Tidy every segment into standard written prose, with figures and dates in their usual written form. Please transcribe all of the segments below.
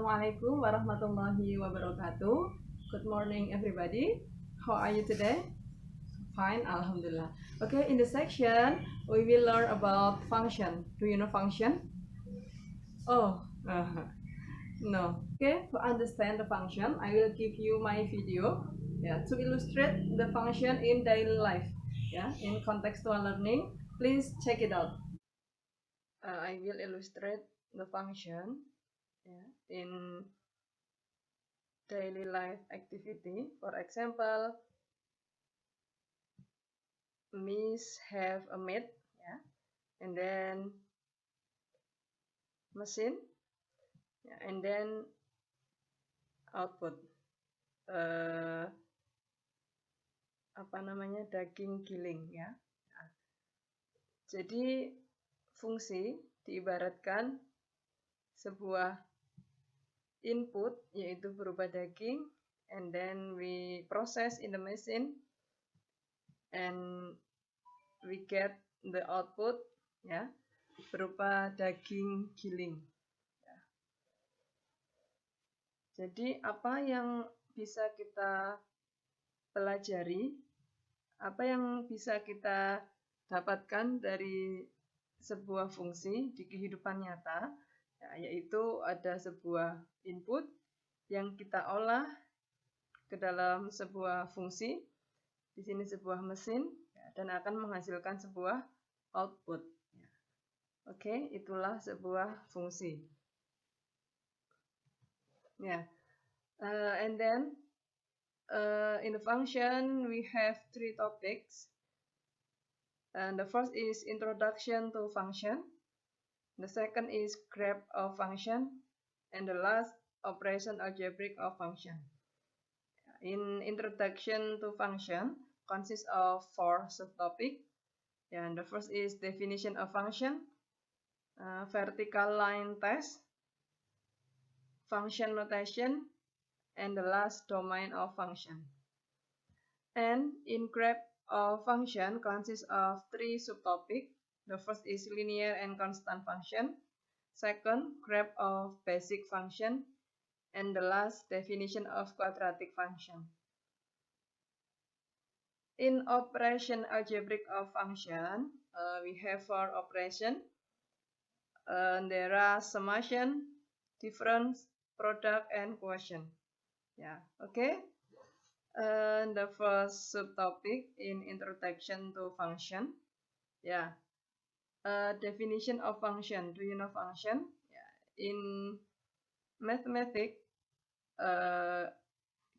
Assalamualaikum warahmatullahi wabarakatuh. Good morning, everybody. How are you today? Fine, alhamdulillah. Okay, in this section, we will learn about function. Do you know function? Oh, no. Okay, to understand the function, I will give you my video. To illustrate the function in daily life. In contextual learning, please check it out. I will illustrate the function in daily life activity. For example, Miss have a maid, and then machine, and then output. Daging giling, Jadi fungsi diibaratkan sebuah input, yaitu berupa daging, and then we process in the machine and we get the output, berupa daging giling. Jadi apa yang bisa kita pelajari, apa yang bisa kita dapatkan dari sebuah fungsi di kehidupan nyata, yaitu ada sebuah input yang kita olah ke dalam sebuah fungsi, di sini sebuah mesin, dan akan menghasilkan sebuah output. Oke, itulah sebuah fungsi. And then in the function we have 3 topics. And the first is introduction to function. The second is graph of function, and the last operation algebraic of function. In introduction to function consists of 4 subtopics. And the first is definition of function, vertical line test, function notation, and the last domain of function. And in graph of function consists of 3 subtopics. The first is linear and constant function. Second, graph of basic function. And the last, definition of quadratic function. In operation algebraic of function, we have 4 operations. There are summation, difference, product, and quotient. Okay. The first subtopic in introduction to function. Definition of function. Do you know function? In mathematics,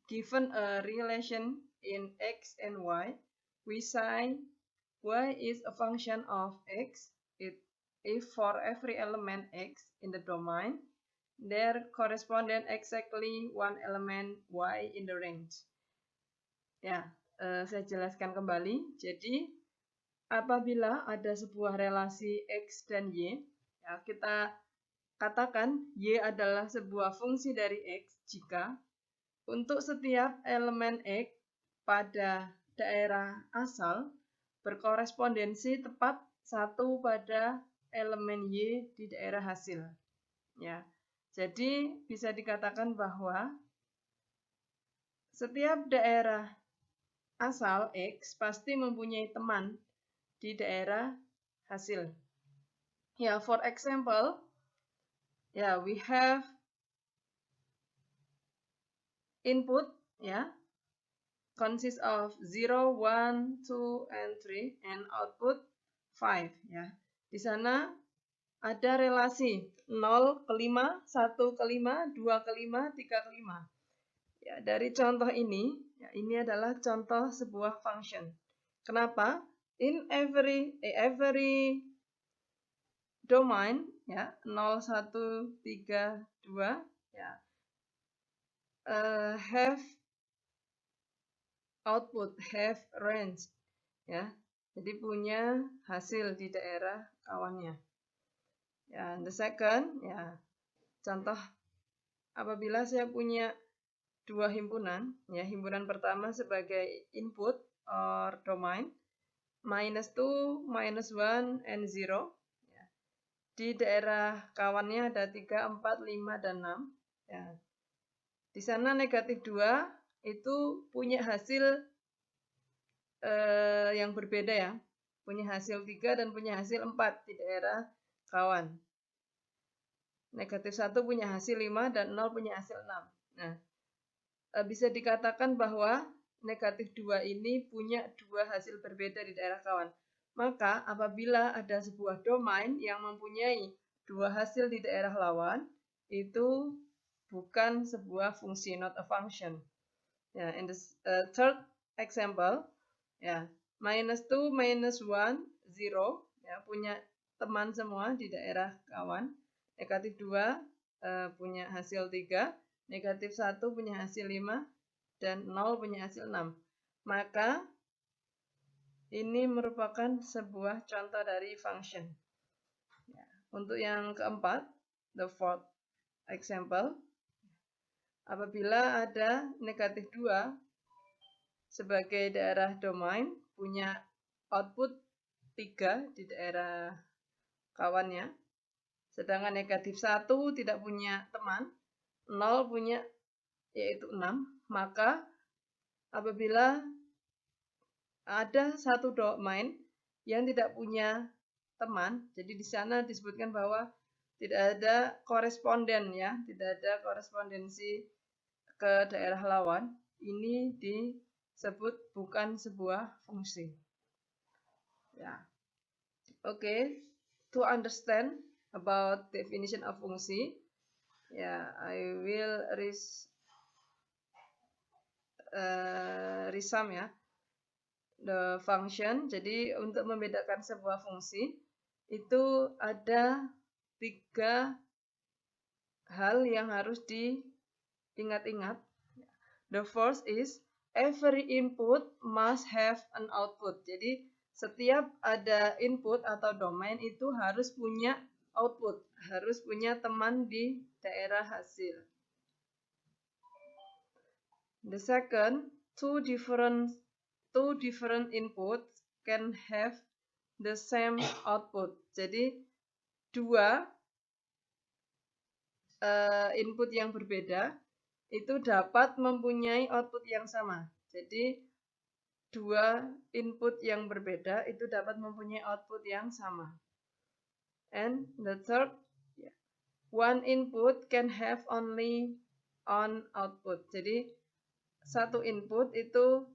given a relation in x and y, we say y is a function of x. If for every element x in the domain, there correspondent exactly one element y in the range. Saya jelaskan kembali. Jadi apabila ada sebuah relasi x dan y, kita katakan y adalah sebuah fungsi dari x jika untuk setiap elemen x pada daerah asal berkorespondensi tepat 1 pada elemen y di daerah hasil. Jadi bisa dikatakan bahwa setiap daerah asal x pasti mempunyai teman di daerah hasil. For example, we have input, consists of 0, 1, 2, and 3, and output 5. Di sana ada relasi 0 ke 5, 1 ke 5, 2 ke 5, 3 ke 5. Dari contoh ini, ini adalah contoh sebuah function. Kenapa? In every domain, 0, 1, 3, 2, have output, have range. Jadi punya hasil di daerah kawannya. The second, contoh apabila saya punya 2 himpunan, himpunan pertama sebagai input or domain, -2, -1, and 0. Di daerah kawannya ada 3, 4, 5, dan 6. Ya. Di sana negatif 2 itu punya hasil yang berbeda ya. Punya hasil 3 dan punya hasil 4 di daerah kawan. Negatif 1 punya hasil 5 dan 0 punya hasil 6. Nah, bisa dikatakan bahwa negatif 2 ini punya dua hasil berbeda di daerah kawan. Maka apabila ada sebuah domain yang mempunyai dua hasil di daerah lawan, itu bukan sebuah fungsi, not a function. Ya, in the third example, ya, -2, -1, 0, ya, punya teman semua di daerah kawan. Negatif 2 punya hasil 3, negatif 1 punya hasil 5, dan 0 punya hasil 6. Maka ini merupakan sebuah contoh dari function. Ya. Untuk yang keempat, the fourth example, apabila ada negatif 2 sebagai daerah domain, punya output 3 di daerah kawannya, sedangkan negatif 1 tidak punya teman, 0 punya yaitu 6, maka apabila ada satu domain yang tidak punya teman, jadi di sana disebutkan bahwa tidak ada koresponden ya, tidak ada korespondensi ke daerah lawan, ini disebut bukan sebuah fungsi. Ya. Okay, to understand about definition of fungsi, ya, I will resum ya the function. Jadi untuk membedakan sebuah fungsi itu ada 3 hal yang harus diingat-ingat. The first is every input must have an output. Jadi setiap ada input atau domain itu harus punya output, harus punya teman di daerah hasil. The second, two different inputs can have the same output. Jadi dua input yang berbeda itu dapat mempunyai output yang sama. Jadi dua input yang berbeda itu dapat mempunyai output yang sama. And the third, one input can have only one output. Jadi satu input itu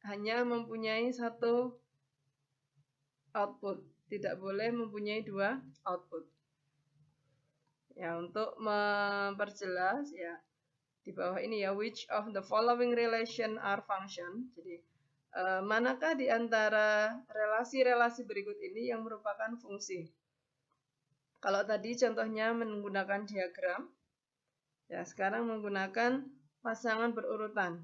hanya mempunyai satu output, tidak boleh mempunyai dua output. Ya, untuk memperjelas ya di bawah ini ya, which of the following relation are function. Jadi manakah di antara relasi-relasi berikut ini yang merupakan fungsi? Kalau tadi contohnya menggunakan diagram, ya sekarang menggunakan pasangan berurutan,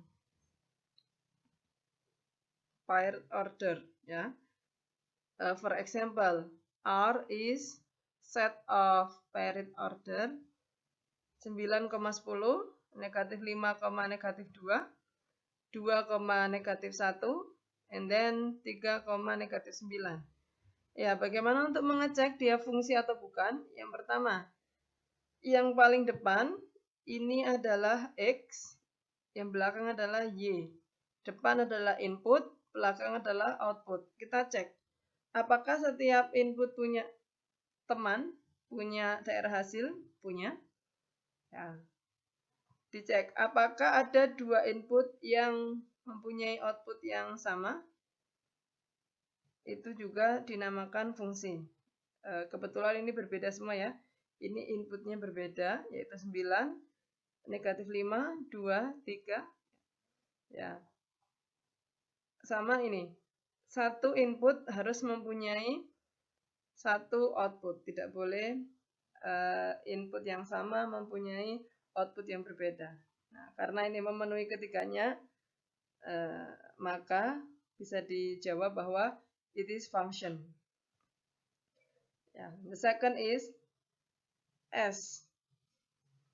paired order ya. For example, R is set of paired order 9,10, negatif 5, negatif 2, 2, negatif 1, and then 3, negatif 9. Ya, bagaimana untuk mengecek dia fungsi atau bukan? Yang pertama, yang paling depan ini adalah X, yang belakang adalah Y. Depan adalah input, belakang adalah output. Kita cek, apakah setiap input punya teman, punya daerah hasil? Punya. Ya. Dicek, apakah ada dua input yang mempunyai output yang sama? Itu juga dinamakan fungsi. Kebetulan ini berbeda semua ya. Ini inputnya berbeda, yaitu 9, negatif 5, 2, 3. Ya. Sama ini. Satu input harus mempunyai satu output. Tidak boleh input yang sama mempunyai output yang berbeda. Nah, karena ini memenuhi ketiganya, maka bisa dijawab bahwa it is function. Yeah. The second is S.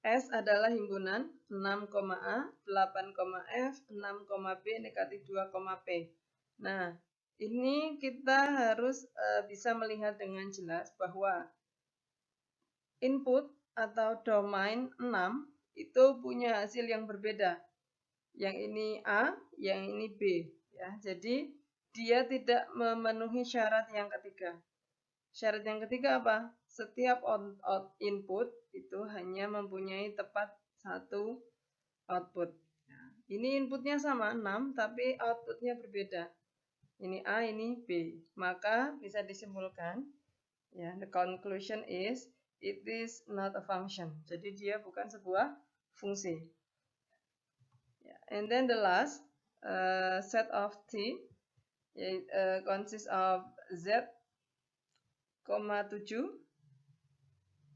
S adalah himpunan 6,A, 8,F, 6,B, negatif 2,P. Nah, ini kita harus bisa melihat dengan jelas bahwa input atau domain 6 itu punya hasil yang berbeda. Yang ini A, yang ini B. Ya, jadi dia tidak memenuhi syarat yang ketiga. Syarat yang ketiga apa? Setiap input itu hanya mempunyai tepat satu output. Nah, ini inputnya sama 6, tapi outputnya berbeda. Ini A, ini B. Maka bisa disimpulkan, ya, the conclusion is it is not a function. Jadi dia bukan sebuah fungsi. Yeah. And then the last set of T consists of Z, 7,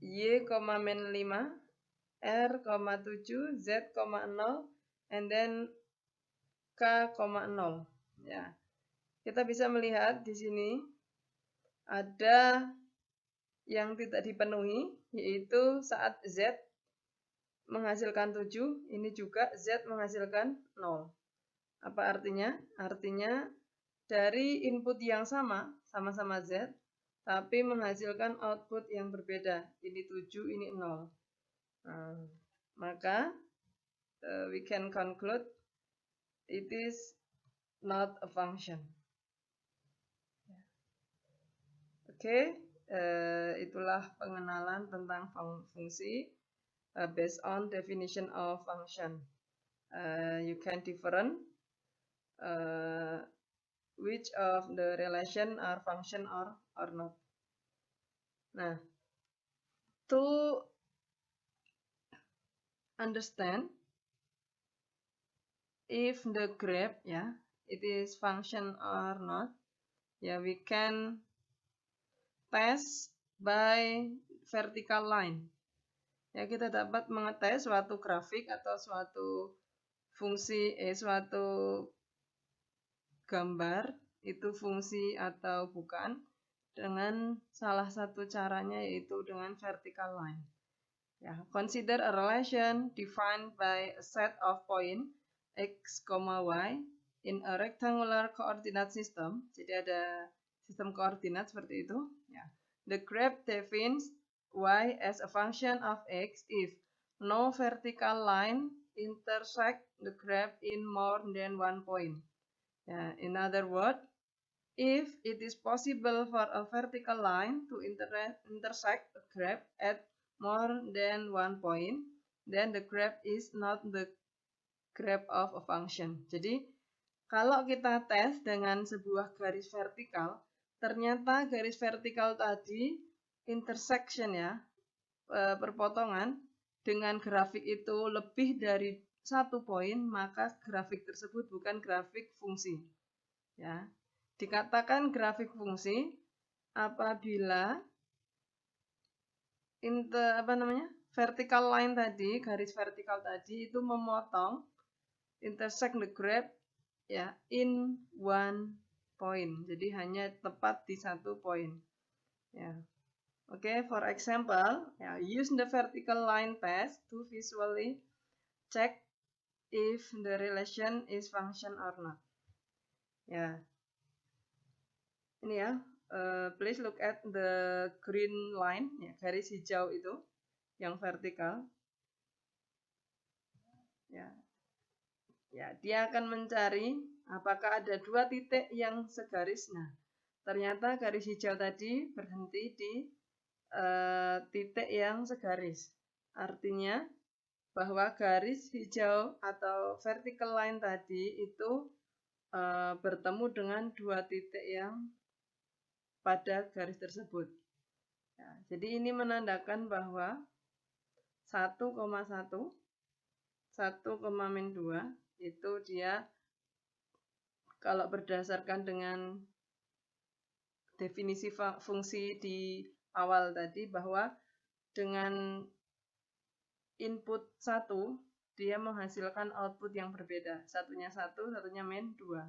Y, min 5, R, 7, Z, 0, and then K, 0. Ya. Kita bisa melihat di sini ada yang tidak dipenuhi, yaitu saat Z menghasilkan 7, ini juga Z menghasilkan 0. Apa artinya? Artinya dari input yang sama-sama Z, tapi menghasilkan output yang berbeda. Ini 7, ini 0. Maka we can conclude it is not a function. Oke, itulah pengenalan tentang fungsi based on definition of function. You can different which of the relation are function or not. Nah, to understand if the graph, ya, it is function or not, ya, we can test by vertical line. Ya, kita dapat mengetes suatu grafik atau suatu fungsi, suatu gambar itu fungsi atau bukan dengan salah satu caranya yaitu dengan vertical line. Ya, consider a relation defined by a set of point x, y in a rectangular coordinate system. Jadi ada sistem koordinat seperti itu. Ya. The graph defines y as a function of x if no vertical line intersect the graph in more than one point. Ya, in other words, if it is possible for a vertical line to intersect a graph at more than one point, then the graph is not the graph of a function. Jadi, kalau kita tes dengan sebuah garis vertikal, ternyata garis vertikal tadi intersection, ya, perpotongan dengan grafik itu lebih dari satu poin, maka grafik tersebut bukan grafik fungsi. Ya, dikatakan grafik fungsi apabila vertical line tadi, garis vertikal tadi itu memotong intersect the graph, ya, in one point. Jadi hanya tepat di satu poin. Ya. Oke, for example, ya, use the vertical line test to visually check if the relation is function or not. Ya. Ini ya. Please look at the green line, ya, garis hijau itu yang vertikal. Ya, ya, dia akan mencari apakah ada dua titik yang segaris. Nah, ternyata garis hijau tadi berhenti di titik yang segaris. Artinya bahwa garis hijau atau vertical line tadi itu bertemu dengan dua titik yang pada garis tersebut. Ya, jadi ini menandakan bahwa 1,1, 1,-2 itu dia kalau berdasarkan dengan definisi fungsi di awal tadi bahwa dengan input 1 dia menghasilkan output yang berbeda. Satunya 1, satunya -2.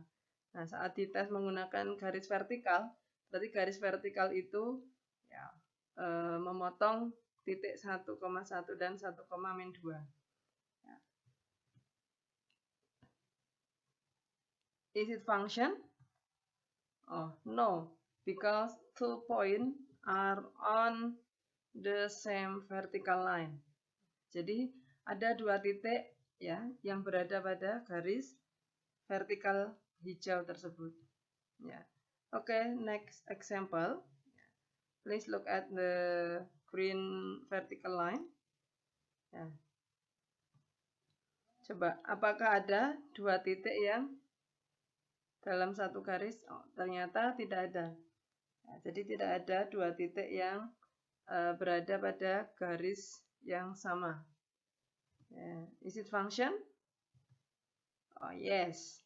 Nah, saat dites menggunakan garis vertikal, berarti garis vertikal itu, ya, memotong titik 1,1 dan 1,-2. Ya. Is it function? Oh, no, because 2 points are on the same vertical line. Jadi ada 2 titik ya yang berada pada garis vertikal hijau tersebut. Ya. Okay, next example. Please look at the green vertical line. Ya. Coba, apakah ada 2 titik yang dalam satu garis? Oh, ternyata tidak ada. Ya, jadi tidak ada 2 titik yang berada pada garis yang sama. Is it function? Oh yes,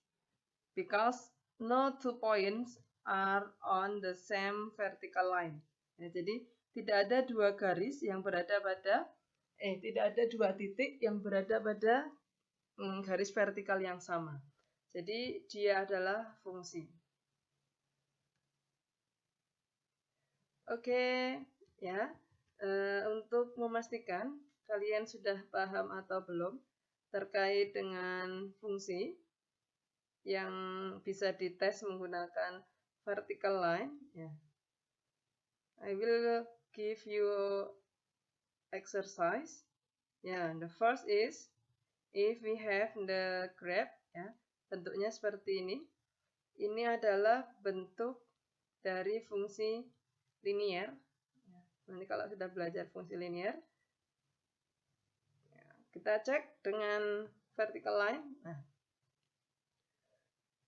because no 2 points are on the same vertical line. Ya, jadi tidak ada 2 garis yang berada pada tidak ada 2 titik yang berada pada garis vertikal yang sama. Jadi dia adalah fungsi. Oke, ya. Untuk memastikan kalian sudah paham atau belum terkait dengan fungsi yang bisa dites menggunakan vertical line, ya. I will give you exercise. Ya, the first is if we have the graph, ya, bentuknya seperti ini. Ini adalah bentuk dari fungsi linier. Nanti kalau sudah belajar fungsi linier, kita cek dengan vertical line. Nah,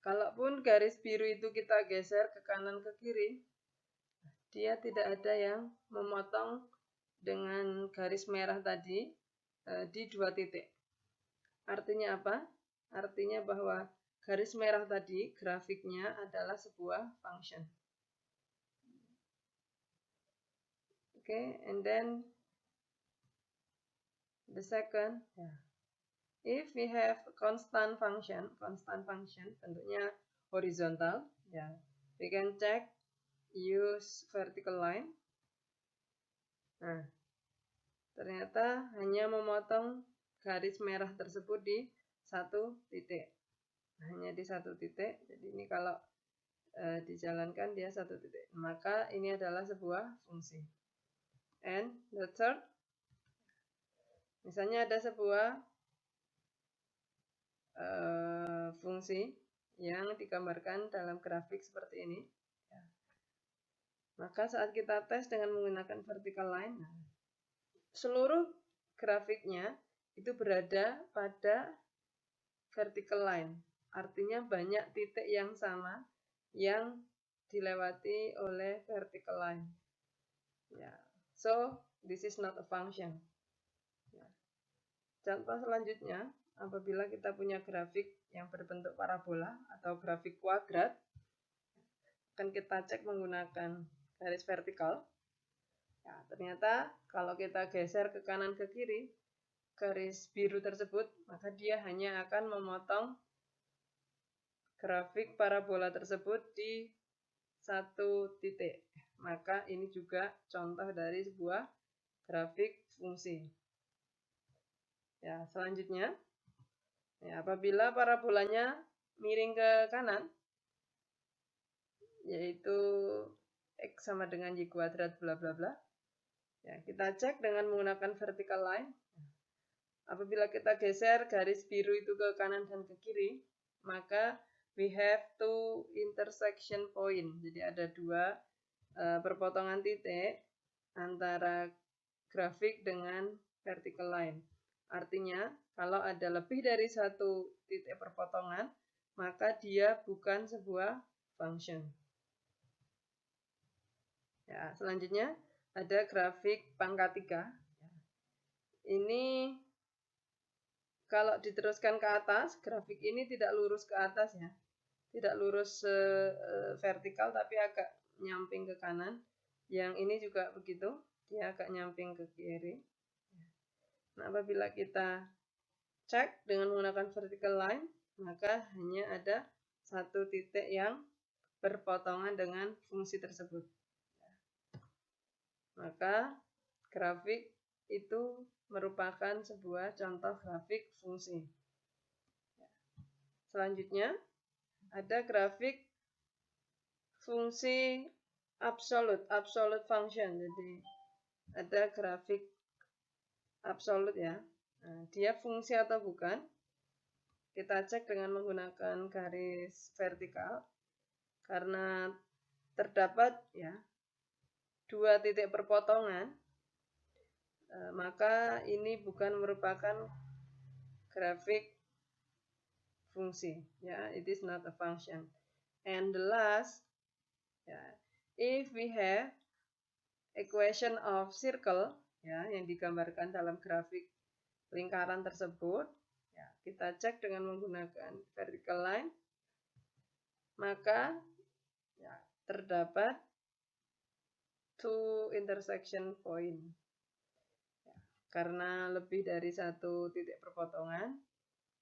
kalaupun garis biru itu kita geser ke kanan ke kiri, dia tidak ada yang memotong dengan garis merah tadi di 2 titik. Artinya apa? Artinya bahwa garis merah tadi grafiknya adalah sebuah function. Okay, and then the second, if we have constant function bentuknya horizontal, ya, we can check use vertical line. Nah, ternyata hanya memotong garis merah tersebut di 1 titik, hanya di 1 titik. Jadi ini kalau dijalankan dia 1 titik, maka ini adalah sebuah fungsi. And the third, misalnya ada sebuah fungsi yang digambarkan dalam grafik seperti ini. Ya. Maka saat kita tes dengan menggunakan vertical line, seluruh grafiknya itu berada pada vertical line. Artinya banyak titik yang sama yang dilewati oleh vertical line. Ya. So, this is not a function. Ya. Contoh selanjutnya, apabila kita punya grafik yang berbentuk parabola atau grafik kuadrat, akan kita cek menggunakan garis vertikal. Ya, ternyata kalau kita geser ke kanan ke kiri, garis biru tersebut, maka dia hanya akan memotong grafik parabola tersebut di 1 titik. Maka ini juga contoh dari sebuah grafik fungsi. Ya, selanjutnya, ya, apabila parabolanya miring ke kanan, yaitu X sama dengan Y kuadrat bla bla bla, ya, kita cek dengan menggunakan vertical line. Apabila kita geser garis biru itu ke kanan dan ke kiri, maka we have 2 intersection point. Jadi ada 2 perpotongan titik antara grafik dengan vertical line. Artinya, kalau ada lebih dari 1 titik perpotongan, maka dia bukan sebuah function. Ya, selanjutnya ada grafik pangkat 3. Ini kalau diteruskan ke atas, grafik ini tidak lurus ke atas, ya. Tidak lurus vertikal, tapi agak nyamping ke kanan. Yang ini juga begitu, dia agak nyamping ke kiri. Nah, apabila kita cek dengan menggunakan vertical line, maka hanya ada 1 titik yang berpotongan dengan fungsi tersebut. Maka grafik itu merupakan sebuah contoh grafik fungsi. Selanjutnya, ada grafik fungsi absolute function. Jadi ada grafik absolut, ya. Nah, dia fungsi atau bukan? Kita cek dengan menggunakan garis vertikal. Karena terdapat ya 2 titik perpotongan, maka ini bukan merupakan grafik fungsi. Ya, it is not a function. And the last, ya, if we have equation of circle, ya, yang digambarkan dalam grafik lingkaran tersebut, ya, kita cek dengan menggunakan vertical line, maka ya, terdapat 2 intersection point. Ya, karena lebih dari 1 titik perpotongan,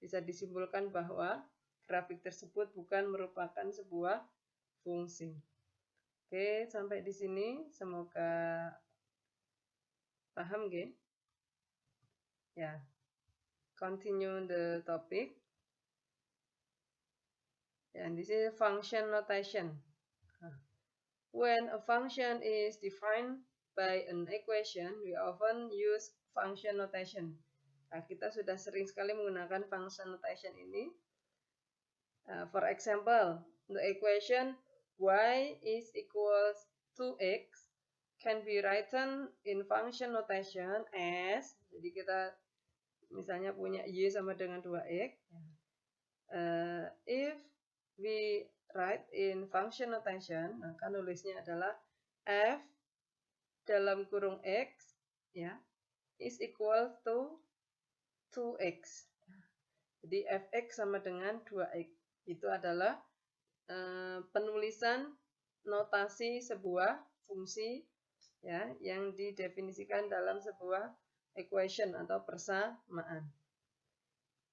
bisa disimpulkan bahwa grafik tersebut bukan merupakan sebuah fungsi. Oke, sampai di sini semoga paham, nggih? Ya. Continue the topic. And this is function notation. When a function is defined by an equation, we often use function notation. Nah, kita sudah sering sekali menggunakan function notation ini. For example, the equation y is equals to x can be written in function notation as, jadi kita misalnya punya y sama dengan 2x. If we write in function notation, maka nulisnya adalah f dalam kurung x, ya, is equal to 2x. Jadi fx sama dengan 2x. Itu adalah penulisan notasi sebuah fungsi, ya, yang didefinisikan dalam sebuah equation atau persamaan.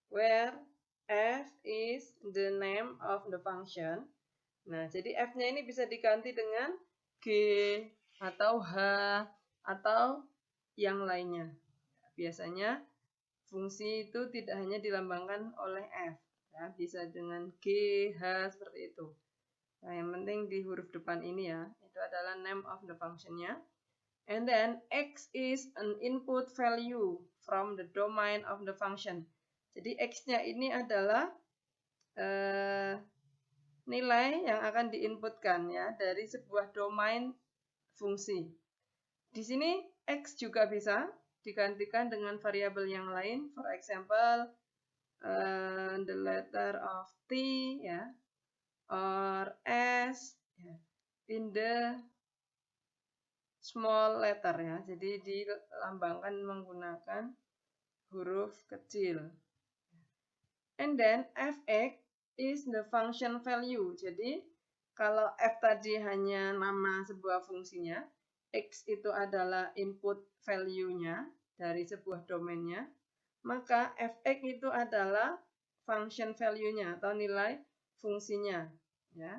Where f is the name of the function. Nah, jadi f-nya ini bisa diganti dengan g atau h atau yang lainnya. Biasanya fungsi itu tidak hanya dilambangkan oleh f, ya, bisa dengan g, h, seperti itu. Nah, yang penting di huruf depan ini ya, itu adalah name of the function-nya. And then x is an input value from the domain of the function. Jadi x-nya ini adalah nilai yang akan diinputkan ya dari sebuah domain fungsi. Di sini x juga bisa digantikan dengan variabel yang lain. For example, the letter of t, ya, or s, ya, in the small letter, ya. Jadi dilambangkan menggunakan huruf kecil. And then fx is the function value. Jadi kalau f tadi hanya nama sebuah fungsinya, x itu adalah input value-nya dari sebuah domainnya, maka fx itu adalah function value-nya atau nilai fungsinya, ya,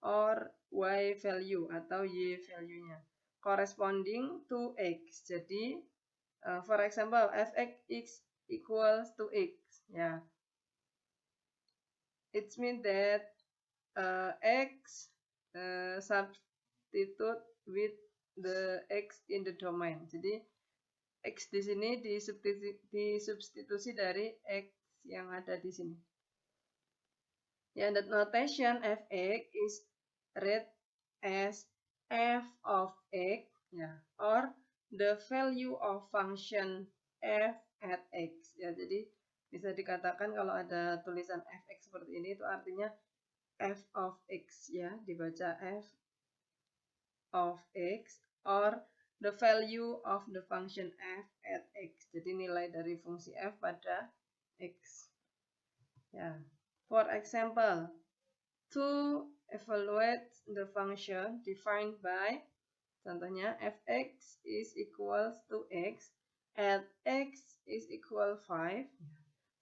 or y value atau y value-nya corresponding to x. Jadi for example, fx is equals to x, ya. It means that x substitute with the x in the domain. Jadi x di sini disubstitusi dari x yang ada di sini. Yeah, the notation fx is read as f of x, ya, or the value of function f at x. Ya, jadi bisa dikatakan kalau ada tulisan fx seperti ini itu artinya f of x, ya, dibaca f of x, or the value of the function f at x. Jadi nilai dari fungsi f pada x. Ya. For example, to evaluate the function defined by, contohnya fx is equals to x at x is equal 5.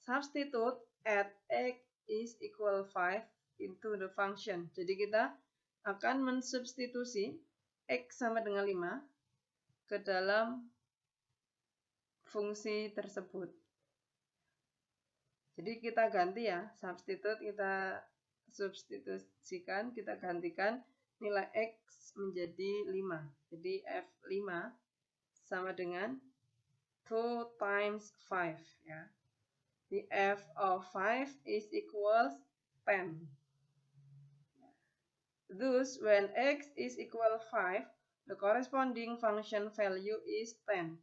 Substitute at x is equal 5 into the function. Jadi kita akan mensubstitusi x sama dengan 5 ke dalam fungsi tersebut. Jadi kita ganti ya, substitute kita substitusikan, kita gantikan nilai x menjadi 5. Jadi f5 sama dengan 2 times 5 ya. The f of 5 is equals 10. Thus, when x is equal 5, the corresponding function value is 10.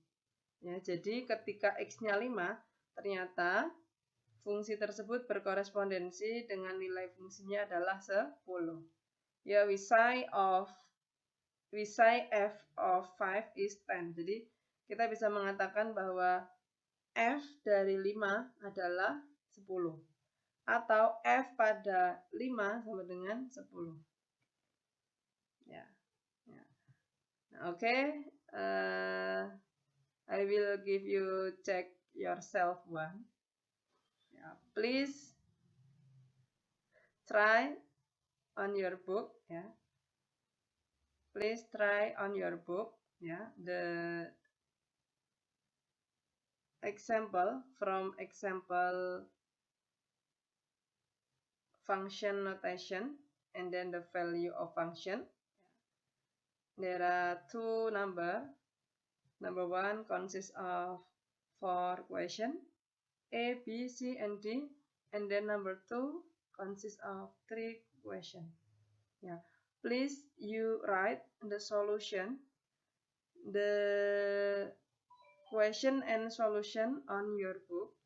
Ya, jadi ketika x-nya 5, ternyata fungsi tersebut berkorespondensi dengan nilai fungsinya adalah 10. Ya, we say f of 5 is 10. Jadi, kita bisa mengatakan bahwa f dari 5 adalah 10. Atau f pada 5 sama dengan 10. Ya. Okay. I will give you check yourself one. Yeah. Please try on your book. Yeah. Please try on your book. Yeah. The example from example function notation and then the value of function. There are two numbers. Number 1 consists of 4 questions, A, B, C, and D. And then number 2 consists of 3 questions. Yeah. Please you write the solution, the question and solution on your book.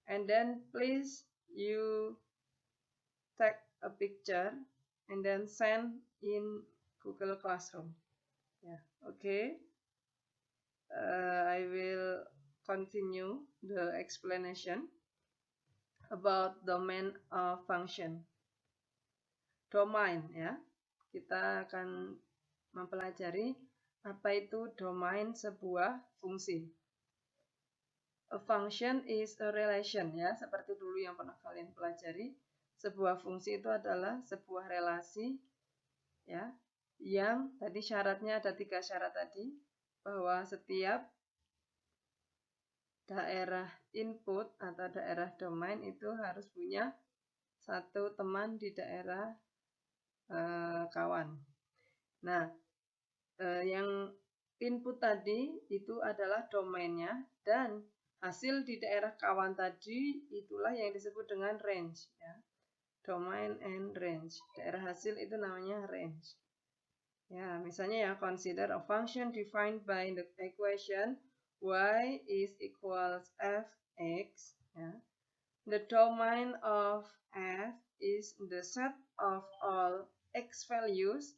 And then please you take a picture and then send in Google Classroom. Yeah. Okay. I will continue the explanation about domain of function. Domain ya. Kita akan mempelajari apa itu domain sebuah fungsi. A function is a relation ya, seperti dulu yang pernah kalian pelajari. Sebuah fungsi itu adalah sebuah relasi ya, yang tadi syaratnya ada 3 syarat tadi. Bahwa setiap daerah input atau daerah domain itu harus punya satu teman di daerah kawan. Nah, yang input tadi itu adalah domainnya dan hasil di daerah kawan tadi itulah yang disebut dengan range. Ya. Domain and range. Daerah hasil itu namanya range. Ya, misalnya ya, consider a function defined by the equation y is equals fx. Ya. The domain of f is the set of all x values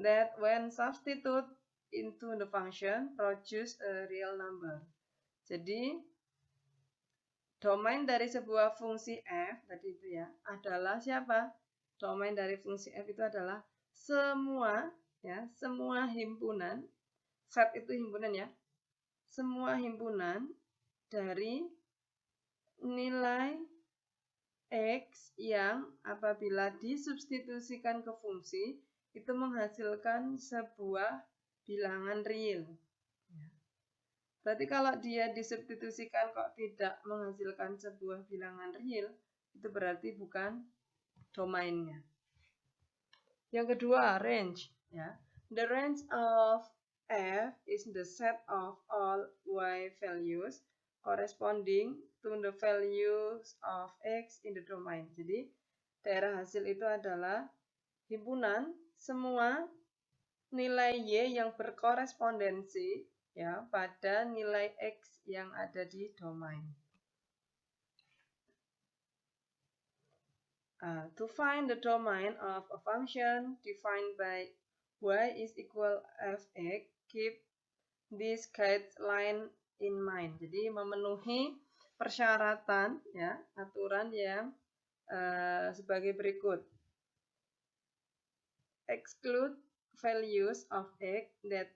that when substitute into the function produce a real number. Jadi, domain dari sebuah fungsi f tadi itu ya adalah siapa? Domain dari fungsi f itu adalah semua ya, semua himpunan, set itu himpunan ya, semua himpunan dari nilai x yang apabila disubstitusikan ke fungsi itu menghasilkan sebuah bilangan real. Berarti kalau dia disubstitusikan kok tidak menghasilkan sebuah bilangan real, itu berarti bukan domainnya. Yang kedua, range. Ya. The range of f is the set of all y values corresponding to the values of x in the domain. Jadi, daerah hasil itu adalah himpunan semua nilai y yang berkorespondensi ya pada nilai x yang ada di domain. To find the domain of a function defined by y is equal fx, keep this guideline in mind. Jadi memenuhi persyaratan ya, aturan yang sebagai berikut. Exclude values of x that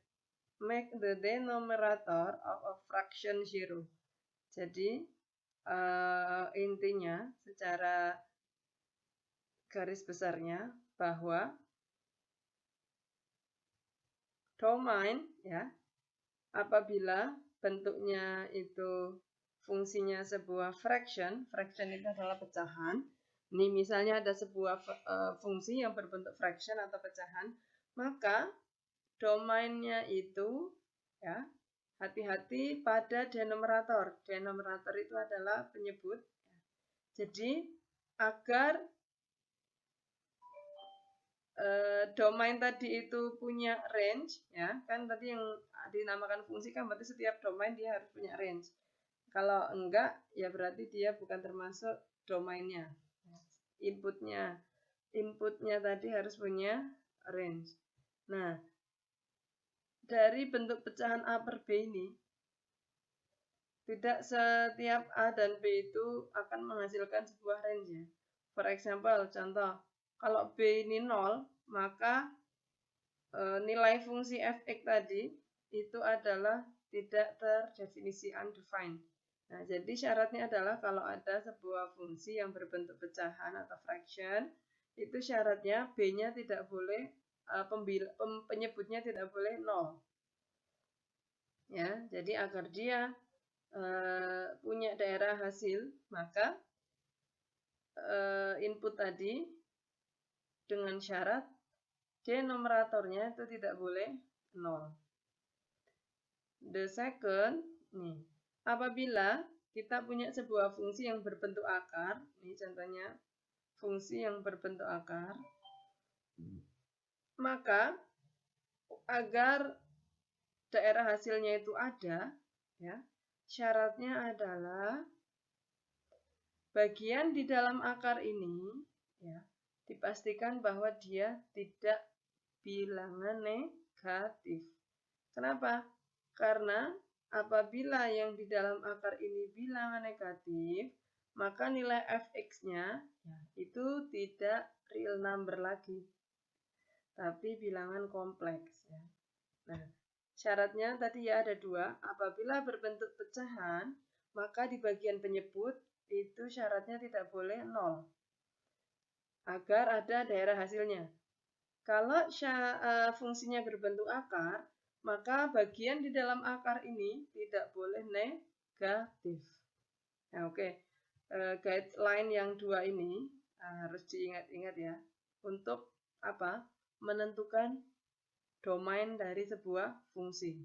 make the denominator of a fraction 0. Jadi intinya secara garis besarnya bahwa domain ya apabila bentuknya itu fungsinya sebuah fraction itu adalah pecahan. Ini misalnya ada sebuah fungsi yang berbentuk fraction atau pecahan, maka domainnya itu ya hati-hati pada denominator. Denominator itu adalah penyebut. Jadi agar domain tadi itu punya range, ya kan tadi yang dinamakan fungsi kan berarti setiap domain dia harus punya range. Kalau enggak, ya berarti dia bukan termasuk domainnya. Inputnya tadi harus punya range. Nah, dari bentuk pecahan A per B ini, tidak setiap A dan B itu akan menghasilkan sebuah range ya. For example, contoh, kalau B ini 0, maka nilai fungsi fx tadi itu adalah tidak terdefinisi, undefined. Nah, jadi syaratnya adalah kalau ada sebuah fungsi yang berbentuk pecahan atau fraction, itu syaratnya B-nya tidak boleh, penyebutnya tidak boleh 0. Ya, jadi agar dia punya daerah hasil, maka input tadi dengan syarat denominatornya itu tidak boleh 0. The second, nih, apabila kita punya sebuah fungsi yang berbentuk akar, ini contohnya fungsi yang berbentuk akar, maka agar daerah hasilnya itu ada, ya, syaratnya adalah bagian di dalam akar ini, ya, dipastikan bahwa dia tidak bilangan negatif. Kenapa? Karena apabila yang di dalam akar ini bilangan negatif, maka nilai fx-nya ya, itu tidak real number lagi, tapi bilangan kompleks. Ya. Nah, syaratnya tadi ya ada dua. Apabila berbentuk pecahan, maka di bagian penyebut itu syaratnya tidak boleh 0, agar ada daerah hasilnya. Kalau fungsinya berbentuk akar, maka bagian di dalam akar ini tidak boleh negatif. Nah, oke. Guideline yang dua ini harus diingat-ingat ya. Untuk apa? Menentukan domain dari sebuah fungsi.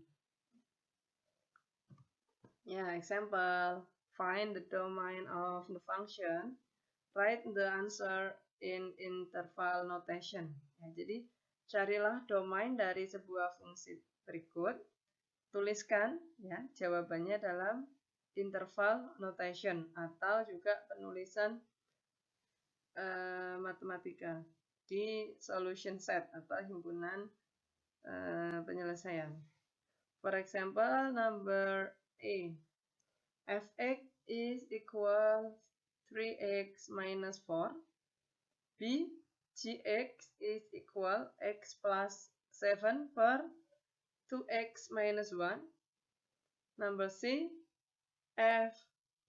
Ya, example. Find the domain of the function. Write the answer in interval notation. Ya, jadi carilah domain dari sebuah fungsi berikut, tuliskan ya jawabannya dalam interval notation atau juga penulisan matematika di solution set atau himpunan penyelesaian. For example, number A, fx is equal 3x minus 4. B, gx is equal x plus 7 per 2x minus 1. Number C, f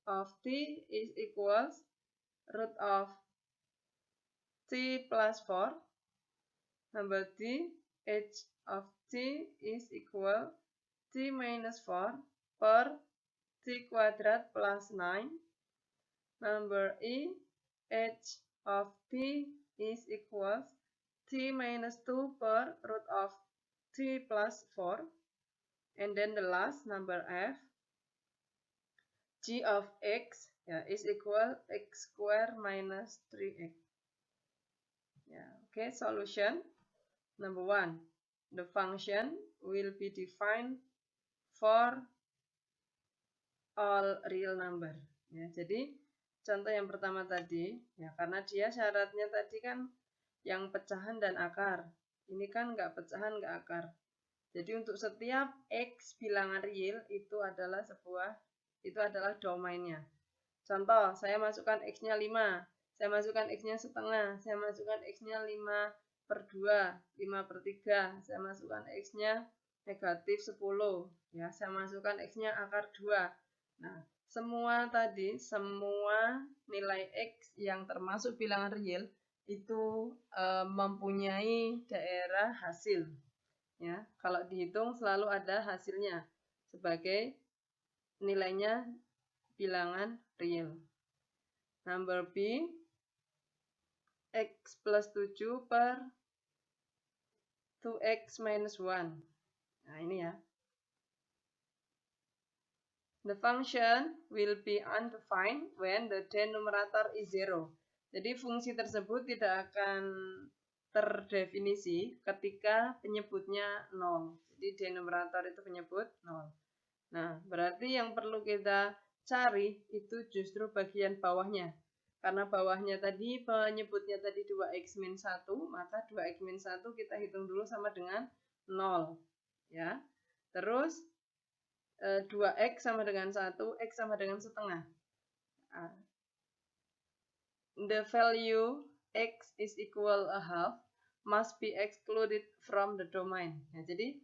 of t is equals root of t plus 4. Number D, h of t is equal t minus 4 per t quadrat plus 9. Number E, h of t is equals t minus 2 per root of t plus 4. And then the last, number F, g of x is equal x squared minus 3x. Okay, solution. Number 1, the function will be defined for all real number. Ya, jadi contoh yang pertama tadi, ya karena dia syaratnya tadi kan yang pecahan dan akar. Ini kan nggak pecahan, nggak akar. Jadi untuk setiap x bilangan real itu adalah domainnya. Contoh, saya masukkan x-nya 5, saya masukkan x-nya setengah, saya masukkan x-nya 5/2, 5/3, saya masukkan x-nya negatif 10, ya, saya masukkan x-nya akar 2. Nah, semua nilai x yang termasuk bilangan real itu mempunyai daerah hasil. Ya, kalau dihitung selalu ada hasilnya sebagai nilainya bilangan real. Number B, x plus 7 per 2x minus 1. Nah, ini ya. The function will be undefined when the denominator is 0. Jadi fungsi tersebut tidak akan terdefinisi ketika penyebutnya 0. Jadi denominator itu penyebut 0. Nah, berarti yang perlu kita cari itu justru bagian bawahnya. Karena bawahnya tadi penyebutnya tadi 2x min 1, maka 2x min 1 kita hitung dulu sama dengan 0. Ya. Terus 2x sama dengan 1, x sama dengan setengah. The value x is equal a half must be excluded from the domain. Ya, jadi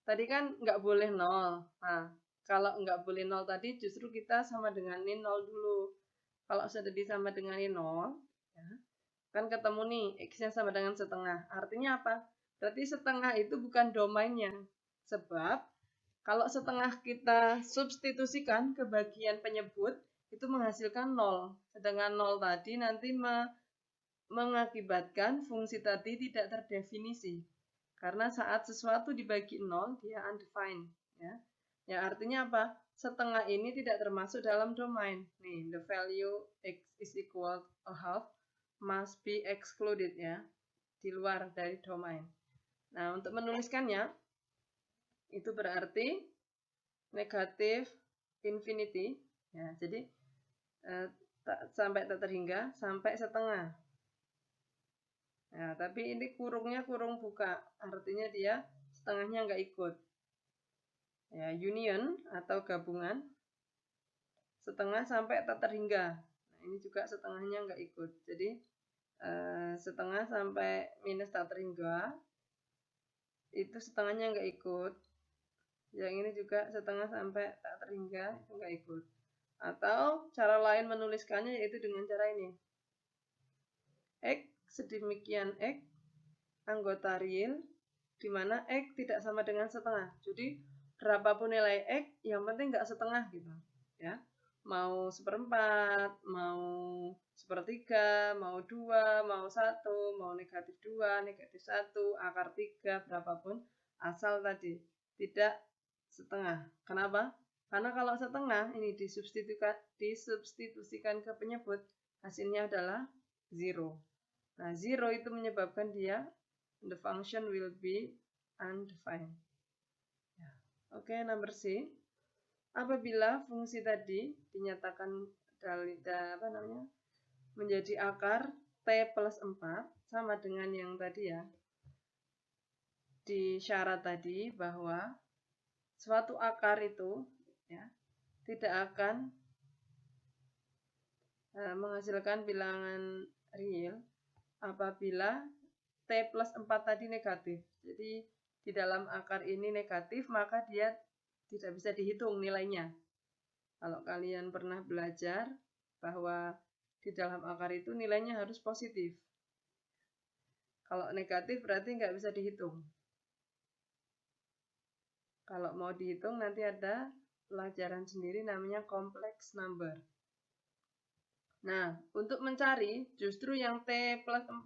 tadi kan nggak boleh 0. Nah, kalau nggak boleh 0 tadi justru kita sama dengan 0 dulu. Kalau sudah disama dengan 0, ya, kan ketemu nih x-nya sama dengan setengah. Artinya apa? Berarti setengah itu bukan domainnya. Sebab kalau setengah kita substitusikan ke bagian penyebut, itu menghasilkan 0. Sedangkan 0 tadi nanti mengakibatkan fungsi tadi tidak terdefinisi. Karena saat sesuatu dibagi 0, dia undefined. Ya, artinya apa? Setengah ini tidak termasuk dalam domain. Nih, the value x is equal a half must be excluded, ya. Di luar dari domain. Nah, untuk menuliskannya, itu berarti negatif infinity, ya, jadi sampai tak terhingga sampai setengah. Nah, tapi ini kurungnya kurung buka, artinya dia setengahnya nggak ikut. Ya, union atau gabungan setengah sampai tak terhingga. Nah, ini juga setengahnya nggak ikut. Jadi setengah sampai minus tak terhingga itu setengahnya nggak ikut. Yang ini juga setengah sampai tak terhingga itu nggak ikut. Atau cara lain menuliskannya yaitu dengan cara ini. X sedemikian X anggota real di mana X tidak sama dengan setengah. Jadi berapapun nilai X yang penting nggak setengah gitu. Ya. Mau seperempat, mau sepertiga, mau 2, mau 1, mau negatif 2, negatif 1, akar 3, berapapun asal tadi tidak setengah. Kenapa? Karena kalau setengah ini disubstitusikan ke penyebut, hasilnya adalah 0. Nah, 0 itu menyebabkan dia the function will be undefined. Oke, number C. Apabila fungsi tadi dinyatakan menjadi akar T plus 4 sama dengan yang tadi ya. Di syarat tadi bahwa suatu akar itu ya tidak akan menghasilkan bilangan real apabila T plus 4 tadi negatif. Jadi di dalam akar ini negatif, maka dia tidak bisa dihitung nilainya. Kalau kalian pernah belajar bahwa di dalam akar itu nilainya harus positif. Kalau negatif berarti nggak bisa dihitung. Kalau mau dihitung nanti ada pelajaran sendiri namanya complex number. Nah, untuk mencari justru yang T plus 4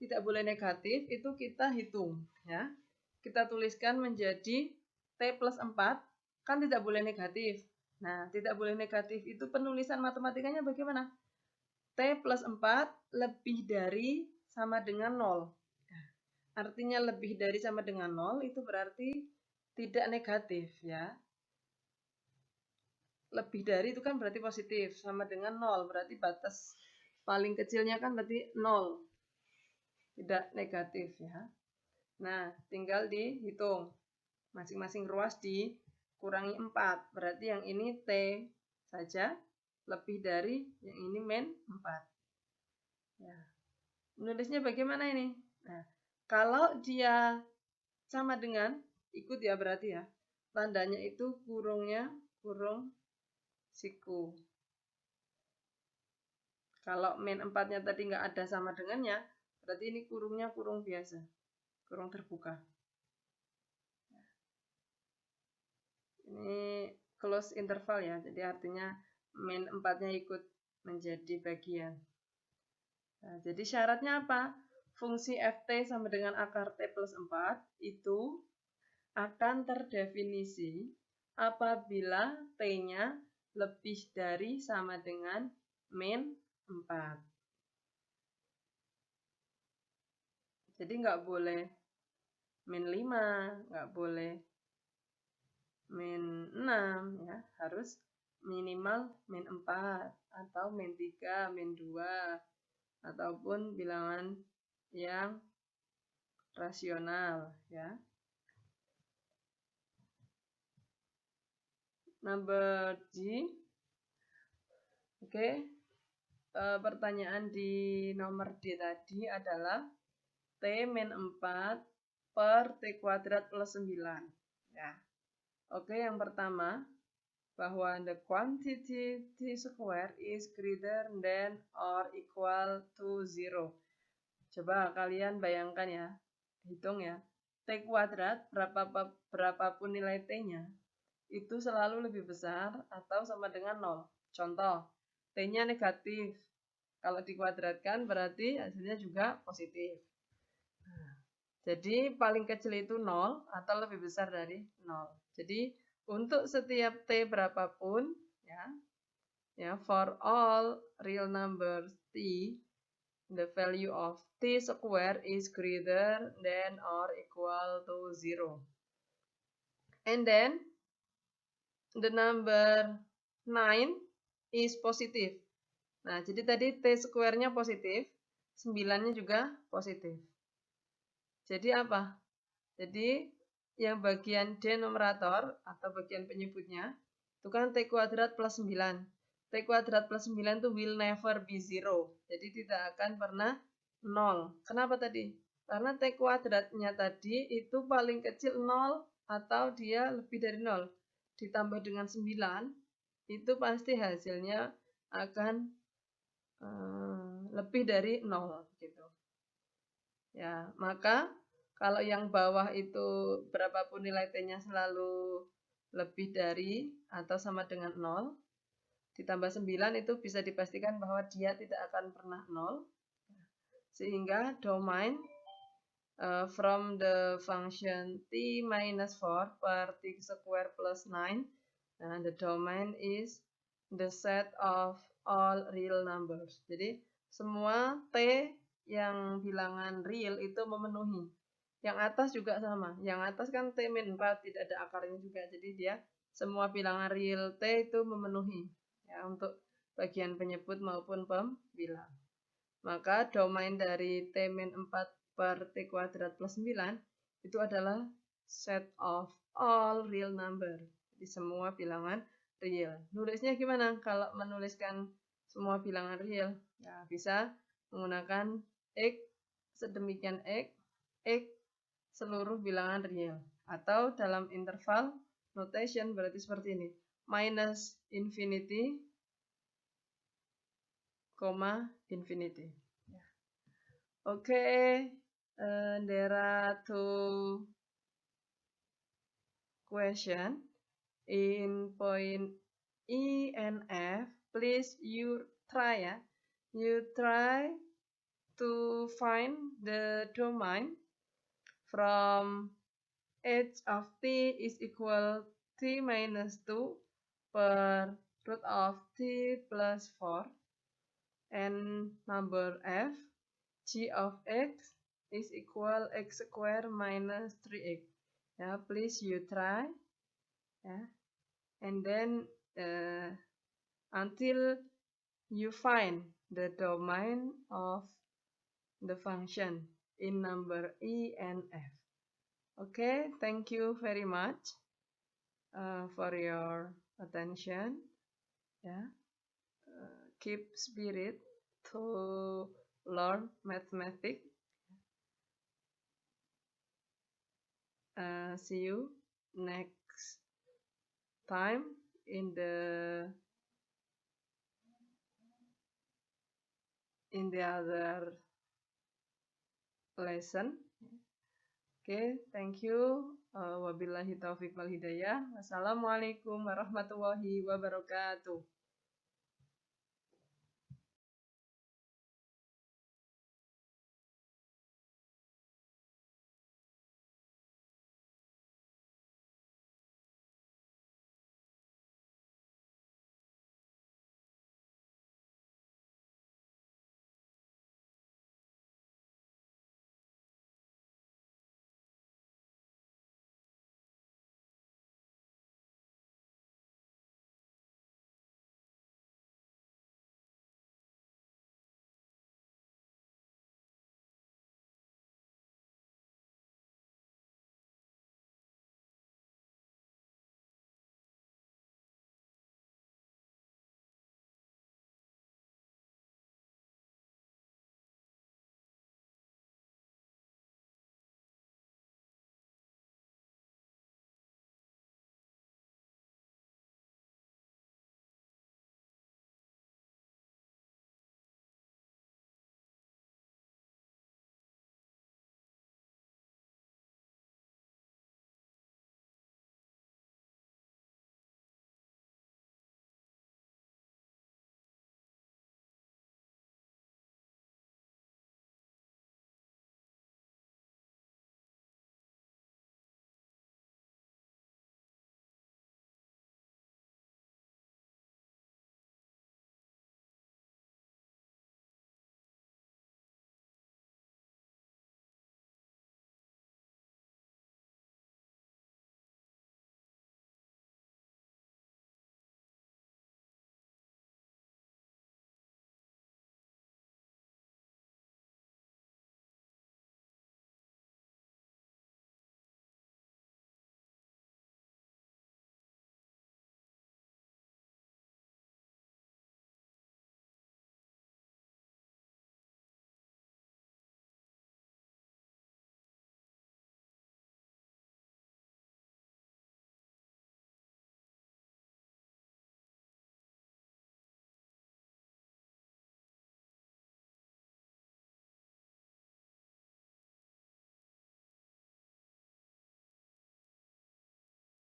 tidak boleh negatif, itu kita hitung. Ya. Kita tuliskan menjadi T plus 4, kan tidak boleh negatif. Nah, tidak boleh negatif itu penulisan matematikanya bagaimana? T plus 4 lebih dari sama dengan 0. Artinya lebih dari sama dengan 0 itu berarti tidak negatif ya. Lebih dari itu kan berarti positif, sama dengan 0, berarti batas paling kecilnya kan berarti 0. Tidak negatif ya. Nah, tinggal dihitung. Masing-masing ruas dikurangi 4, berarti yang ini T saja lebih dari yang ini min 4. Ya. Menulisnya bagaimana ini? Nah, kalau dia sama dengan ikut ya berarti ya. Tandanya itu kurungnya kurung siku. Kalau min 4-nya tadi nggak ada sama dengannya, berarti ini kurungnya kurung biasa. Kurung terbuka. Ini close interval ya, jadi artinya min 4-nya ikut menjadi bagian. Nah, jadi syaratnya apa? Fungsi ft sama dengan akar t plus 4 itu akan terdefinisi apabila T-nya lebih dari sama dengan min 4. Jadi nggak boleh min 5, nggak boleh min 6, ya. Harus minimal min 4, atau min 3, min 2, ataupun bilangan yang rasional, ya. Number G. Oke. Pertanyaan di nomor D tadi adalah T min 4 per T kuadrat plus 9. Ya. Oke, yang pertama, bahwa the quantity T square is greater than or equal to 0. Coba kalian bayangkan ya, hitung ya. T kuadrat, berapapun nilai T-nya, itu selalu lebih besar atau sama dengan 0. Contoh, T-nya negatif. Kalau dikuadratkan berarti hasilnya juga positif. Jadi paling kecil itu 0 atau lebih besar dari 0. Jadi untuk setiap T berapapun, ya, for all real numbers T, the value of T square is greater than or equal to 0. And then the number 9 is positive. Nah, jadi tadi T square-nya positif, 9-nya juga positif. Jadi apa? Jadi yang bagian denumerator atau bagian penyebutnya, itu kan T kuadrat plus 9. T kuadrat plus 9 itu will never be 0. Jadi tidak akan pernah 0. Kenapa tadi? Karena T kuadratnya tadi itu paling kecil 0 atau dia lebih dari 0. Ditambah dengan 9, itu pasti hasilnya akan lebih dari 0 gitu. Ya, maka kalau yang bawah itu berapapun nilai T-nya selalu lebih dari atau sama dengan 0, ditambah 9 itu bisa dipastikan bahwa dia tidak akan pernah 0. Sehingga domain from the function T minus 4 per T square plus 9, the domain is the set of all real numbers. Jadi semua T yang bilangan real itu memenuhi. Yang atas juga sama. Yang atas kan T min 4, tidak ada akarnya juga. Jadi dia semua bilangan real T itu memenuhi, ya, untuk bagian penyebut maupun pembilang. Maka domain dari T min 4 per T kuadrat plus 9 itu adalah set of all real number. Jadi semua bilangan real. Nulisnya gimana? Kalau menuliskan semua bilangan real, ya bisa menggunakan X sedemikian X seluruh bilangan real. Atau dalam interval notation berarti seperti ini. Minus infinity, infinity. Okay, there are two questions in point E and F. Please you try, ya. You try to find the domain from h of t is equal t minus 2 per root of t plus 4, and number F, g of x is equal x squared minus 3x. Yeah, please you try, yeah, and then until you find the domain of the function in number E and F. Okay, thank you very much for your attention. Yeah, keep spirit to learn mathematics. See you next time in the other lesson. Okay, thank you. Wabillahi taufiq wal hidayah. Wassalamualaikum warahmatullahi wabarakatuh.